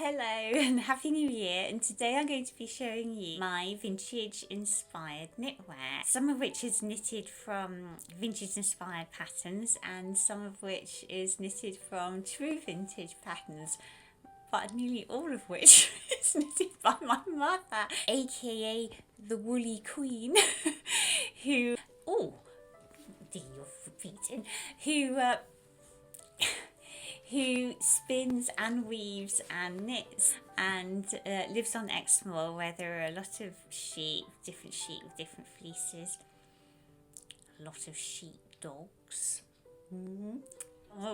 Hello and Happy New Year, and today I'm going to be showing you my vintage inspired knitwear, some of which is knitted from vintage inspired patterns and some of which is knitted from true vintage patterns, but nearly all of which is knitted by my mother, aka the Woolly Queen, who, oh dear, you're repeating, who spins and weaves and knits and lives on Exmoor, where there are a lot of sheep with different fleeces, a lot of sheep dogs,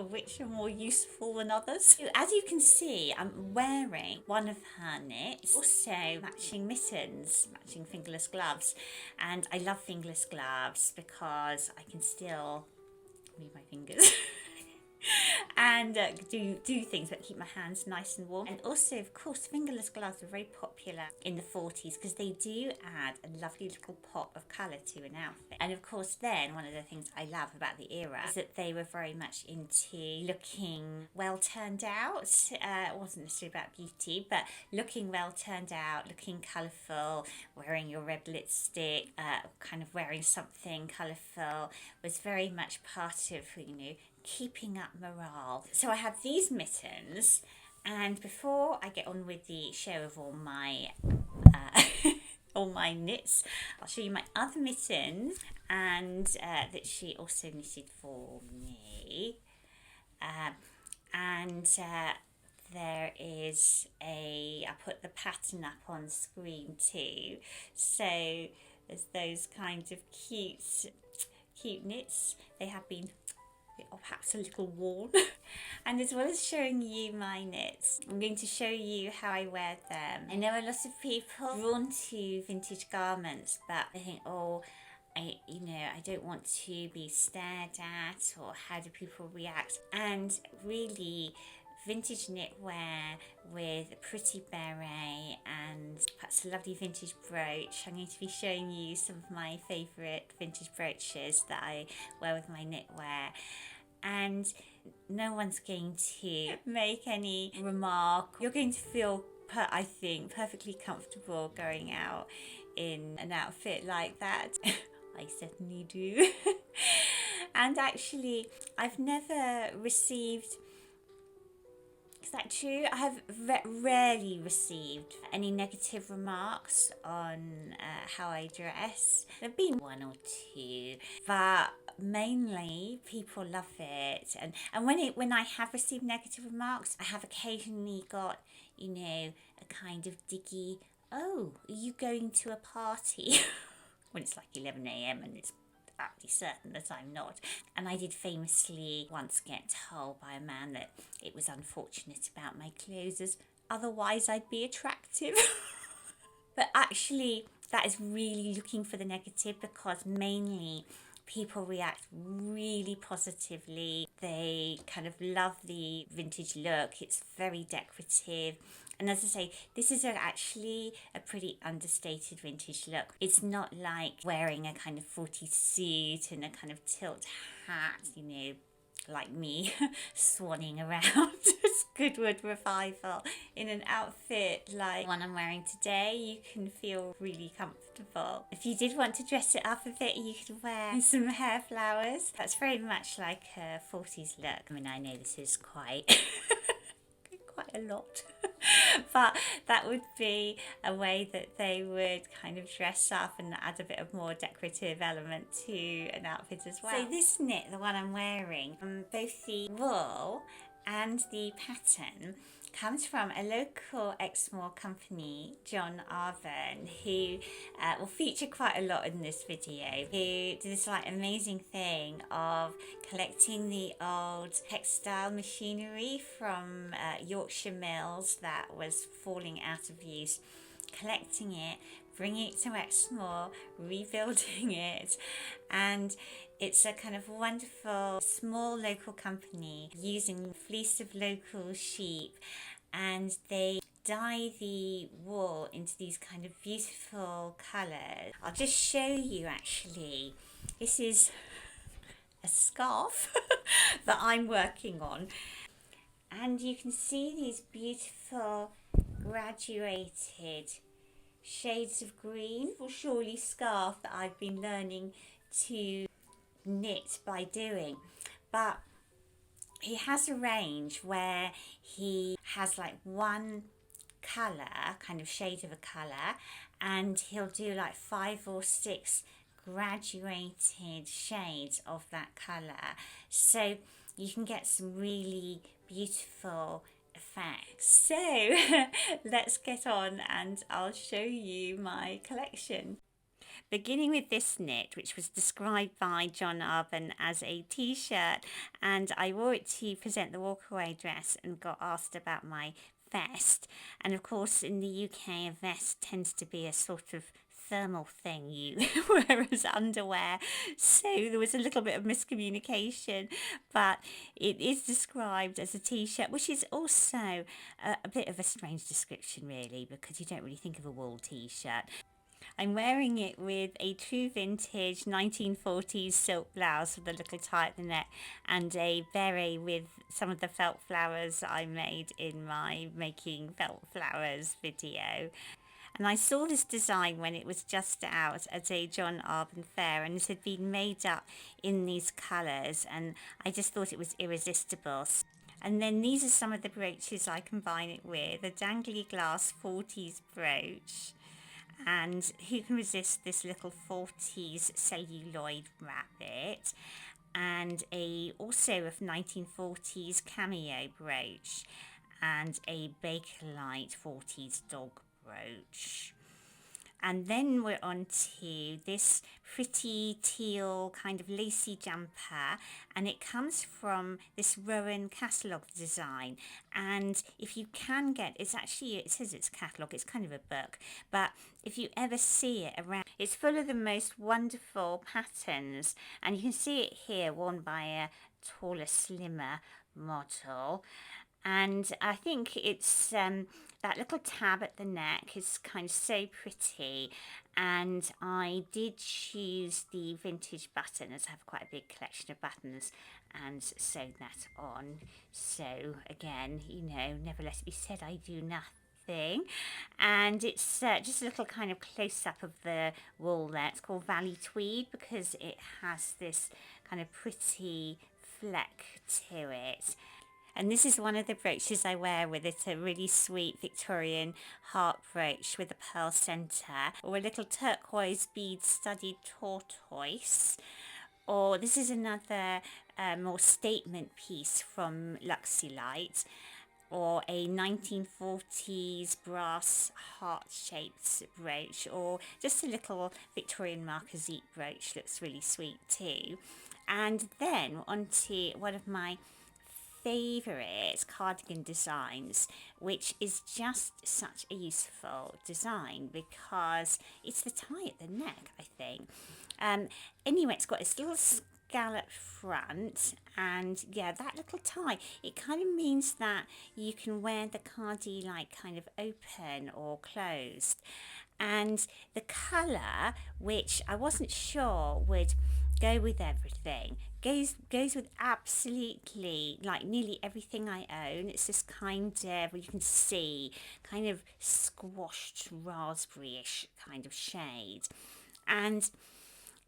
which are more useful than others. As you can see, I'm wearing one of her knits, also matching mittens, matching fingerless gloves, and I love fingerless gloves because I can still move my fingers. And do things but keep my hands nice and warm. And also, of course, fingerless gloves were very popular in the 40s because they do add a lovely little pop of colour to an outfit. And of course, then one of the things I love about the era is that they were very much into looking well turned out. It wasn't necessarily about beauty, but looking well turned out, looking colourful, wearing your red lipstick, kind of wearing something colourful was very much part of, keeping up morale. So I have these mittens, and before I get on with the show of all my all my knits, I'll show you my other mittens, and that she also knitted for me. There is I put the pattern up on screen too. So there's those kinds of cute knits. They have been perhaps a little worn. And as well as showing you my knits, I'm going to show you how I wear them. I know a lot of people drawn to vintage garments, but they think, I don't want to be stared at, or how do people react? And really, vintage knitwear with a pretty beret and perhaps a lovely vintage brooch. I'm going to be showing you some of my favourite vintage brooches that I wear with my knitwear. And no one's going to make any remark. You're going to feel, I think, perfectly comfortable going out in an outfit like that. I certainly do. And actually, I've never received... Is that true? I have rarely received any negative remarks on how I dress. There have been one or two, but mainly people love it. And when I have received negative remarks, I have occasionally got, a kind of diggy, oh, are you going to a party? When it's like 11 a.m. and it's absolutely certain that I'm not. And I did famously once get told by a man that it was unfortunate about my clothes, as otherwise I'd be attractive. But actually, that is really looking for the negative, because mainly people react really positively. They kind of love the vintage look. It's very decorative. And as I say, this is actually a pretty understated vintage look. It's not like wearing a kind of 40s suit and a kind of tilt hat, like me, swanning around Goodwood Revival. In an outfit like one I'm wearing today, you can feel really comfortable. If you did want to dress it up a bit, you could wear some hair flowers. That's very much like a 40s look. I mean, I know this is quite a lot. But that would be a way that they would kind of dress up and add a bit of more decorative element to an outfit as well. So this knit, the one I'm wearing, both the wool and the pattern comes from a local Exmoor company, John Arvin, who will feature quite a lot in this video, who did this amazing thing of collecting the old textile machinery from Yorkshire mills that was falling out of use, collecting it, bringing it to Exmoor, rebuilding it, and it's a kind of wonderful small local company using fleece of local sheep, and they dye the wool into these kind of beautiful colours. I'll just show you actually. This is a scarf that I'm working on. And you can see these beautiful graduated shades of green, or surely scarf that I've been learning to knit by doing. But he has a range where he has like one colour, kind of shade of a colour, and he'll do like 5 or 6 graduated shades of that colour. So you can get some really beautiful effects. So let's get on and I'll show you my collection. Beginning with this knit, which was described by John Arben as a t-shirt, and I wore it to present the walkaway dress and got asked about my vest. And of course in the UK a vest tends to be a sort of thermal thing you wear as underwear, so there was a little bit of miscommunication, but it is described as a t-shirt, which is also a bit of a strange description really, because you don't really think of a wool t-shirt. I'm wearing it with a true vintage 1940s silk blouse with a little tie at the neck and a beret with some of the felt flowers I made in my Making Felt Flowers video. And I saw this design when it was just out at a John Arben fair, and it had been made up in these colours, and I just thought it was irresistible. And then these are some of the brooches I combine it with. A dangly glass 40s brooch. And who can resist this little 40s celluloid rabbit, and a also of 1940s cameo brooch, and a Bakelite 40s dog brooch. And then we're on to this pretty teal kind of lacy jumper, and it comes from this Rowan catalogue design. And if you can get, it's actually, it says it's catalogue, it's kind of a book, but if you ever see it around, it's full of the most wonderful patterns, and you can see it here worn by a taller, slimmer model. And I think it's that little tab at the neck is kind of so pretty, and I did choose the vintage button as I have quite a big collection of buttons and sewed that on. So again, you know, never let it be said I do nothing. And it's just a little kind of close-up of the wool there. It's called Valley Tweed because it has this kind of pretty fleck to it. And this is one of the brooches I wear with it, a really sweet Victorian heart brooch with a pearl centre, or a little turquoise bead studded tortoise. Or this is another more statement piece from Luxulite, or a 1940s brass heart-shaped brooch, or just a little Victorian marquisite brooch. Looks really sweet too. And then onto one of my favourite cardigan designs, which is just such a useful design because it's the tie at the neck, I think. Anyway, it's got this little scallop front, and yeah, that little tie, it kind of means that you can wear the cardi like kind of open or closed. And the colour, which I wasn't sure would go with everything, goes with absolutely like nearly everything I own. It's this kind of, you can see, kind of squashed raspberry-ish kind of shade. And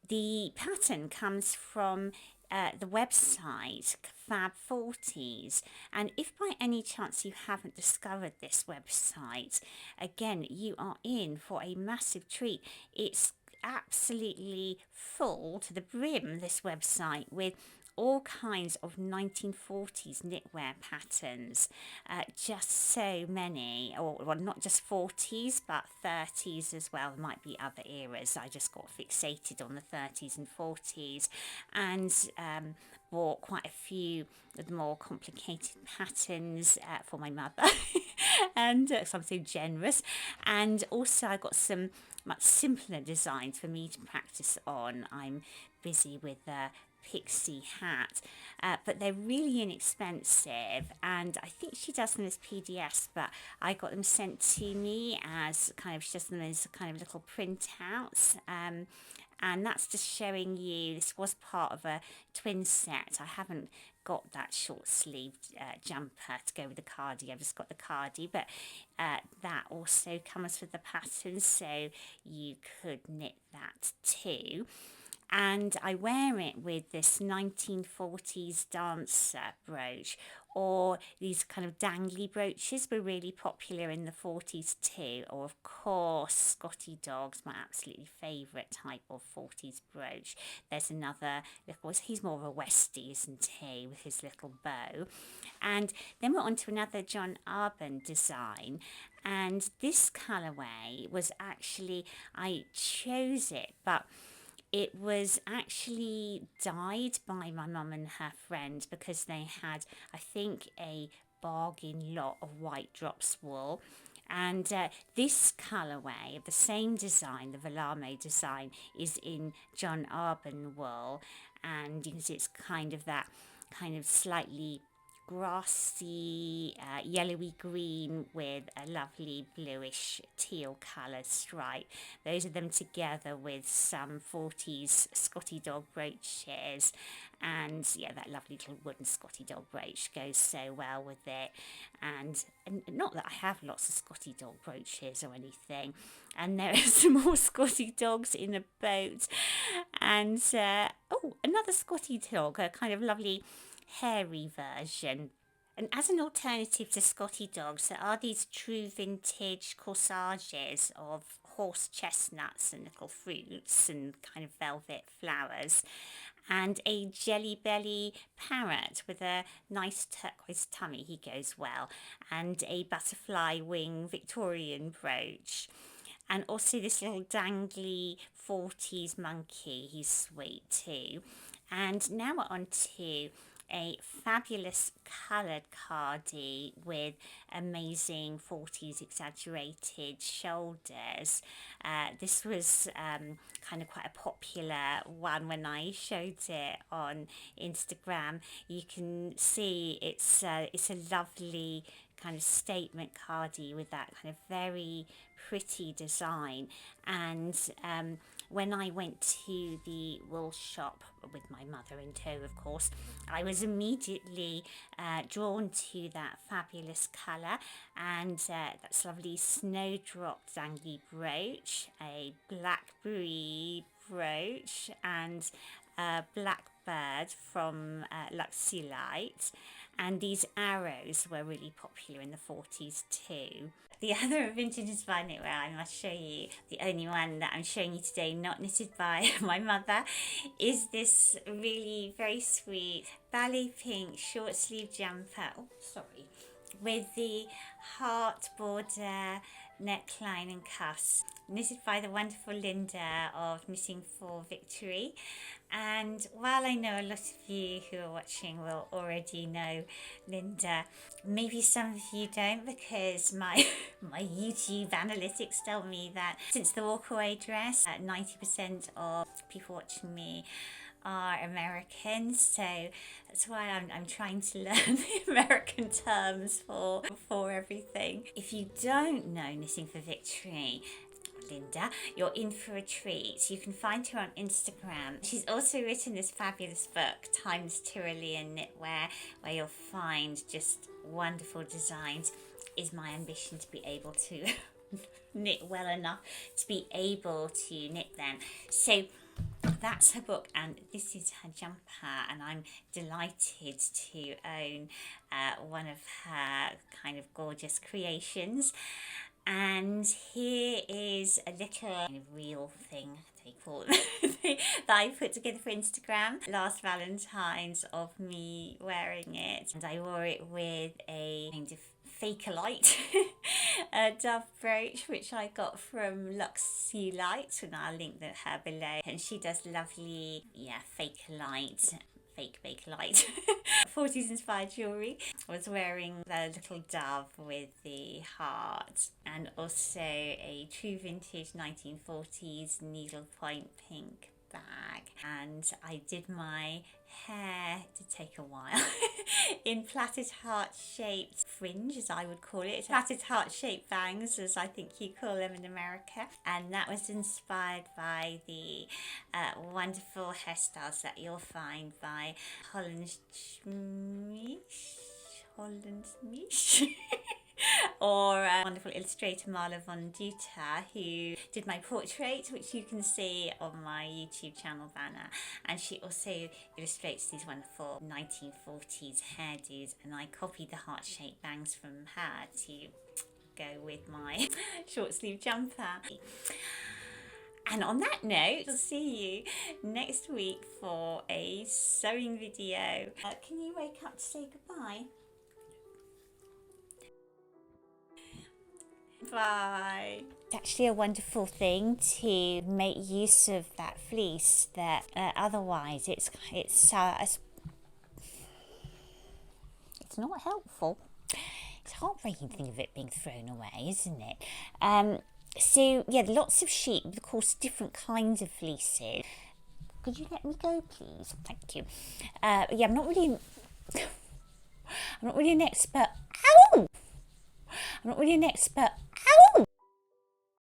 the pattern comes from the website Fab 40s, and if by any chance you haven't discovered this website, again, you are in for a massive treat. It's absolutely full to the brim, this website, with all kinds of 1940s knitwear patterns, just so many, or well, not just 40s but 30s as well. There might be other eras. I just got fixated on the 30s and 40s, and bought quite a few of the more complicated patterns for my mother and so I'm so generous, and also I got some much simpler designs for me to practice on. I'm busy with pixie hat, but they're really inexpensive, and I think she does them as PDFs, but I got them sent to me as kind of, she does them as kind of little printouts, and that's just showing you, this was part of a twin set. I haven't got that short sleeved jumper to go with the cardi. I've just got the cardi, but that also comes with the pattern, so you could knit that too. And I wear it with this 1940s dancer brooch, or these kind of dangly brooches were really popular in the 40s too, or of course Scotty Dogs, my absolutely favourite type of 40s brooch. There's another little, he's more of a Westie, isn't he, with his little bow. And then we're on to another John Arbon design, and this colourway was actually, I chose it, but it was actually dyed by my mum and her friend because they had, I think, a bargain lot of white drops wool. And this colourway, the same design, the Velame design, is in John Arbon wool. And you can see it's kind of that kind of slightly grassy, yellowy green with a lovely bluish teal coloured stripe. Those are them together with some 40s Scotty Dog brooches, and yeah, that lovely little wooden Scotty Dog brooch goes so well with it. And not that I have lots of Scotty Dog brooches or anything, and there are some more Scotty Dogs in a boat, and another Scotty Dog, a kind of lovely hairy version. And as an alternative to Scotty Dogs, there are these true vintage corsages of horse chestnuts and little fruits and kind of velvet flowers, and a jelly belly parrot with a nice turquoise tummy, he goes well, and a butterfly wing Victorian brooch. And also this little dangly 40s monkey, he's sweet too. And now we're on to a fabulous coloured cardi with amazing 40s exaggerated shoulders. This was kind of quite a popular one when I showed it on Instagram. You can see it's a lovely kind of statement cardi with that kind of very pretty design. And when I went to the wool shop with my mother in tow, of course, I was immediately drawn to that fabulous colour, and that's lovely snowdrop dangly brooch, a blackberry brooch, and a blackbird from Luxulite. And these arrows were really popular in the 40s too. The other vintage inspired knitwear I must show you, the only one that I'm showing you today, not knitted by my mother, is this really very sweet ballet pink short sleeve jumper. Oh, sorry. With the heart border neckline and cuffs, knitted by the wonderful Linda of Knitting for Victory. And while I know a lot of you who are watching will already know Linda, maybe some of you don't, because my YouTube analytics tell me that since the walkaway dress, 90% of people watching me are Americans, so that's why I'm trying to learn the American terms for everything. If you don't know Knitting for Victory, Linda, you're in for a treat. You can find her on Instagram. She's also written this fabulous book, Times Tyrolean Knitwear, where you'll find just wonderful designs. Is my ambition to be able to knit well enough to be able to knit them. So that's her book, and this is her jumper, and I'm delighted to own one of her kind of gorgeous creations. And here is a little kind of real thing, they call it, that I put together for Instagram last Valentine's of me wearing it. And I wore it with a kind of Fakeolite a dove brooch, which I got from Luxulite, and I'll link her below. And she does lovely, Fakeolite, fake Bakelite 40s inspired jewellery. I was wearing the little dove with the heart, and also a true vintage 1940s needlepoint pink bag. And I did my hair, it did take a while in plaited heart-shaped fringe, as I would call it. Plaited heart-shaped bangs, as I think you call them in America. And that was inspired by the wonderful hairstyles that you'll find by Holland Schmisch. Or wonderful illustrator Marla von Duta, who did my portrait, which you can see on my YouTube channel banner. And she also illustrates these wonderful 1940s hairdos, and I copied the heart-shaped bangs from her to go with my short sleeve jumper. And on that note, I'll see you next week for a sewing video. Can you wake up to say goodbye? Bye. It's actually a wonderful thing to make use of that fleece that otherwise it's not helpful. It's a heartbreaking thing of it being thrown away, isn't it? So yeah, lots of sheep, of course, different kinds of fleeces. Could you let me go, please? Thank you. Yeah, I'm not really an expert. Ow! I'm not really an expert. Ow!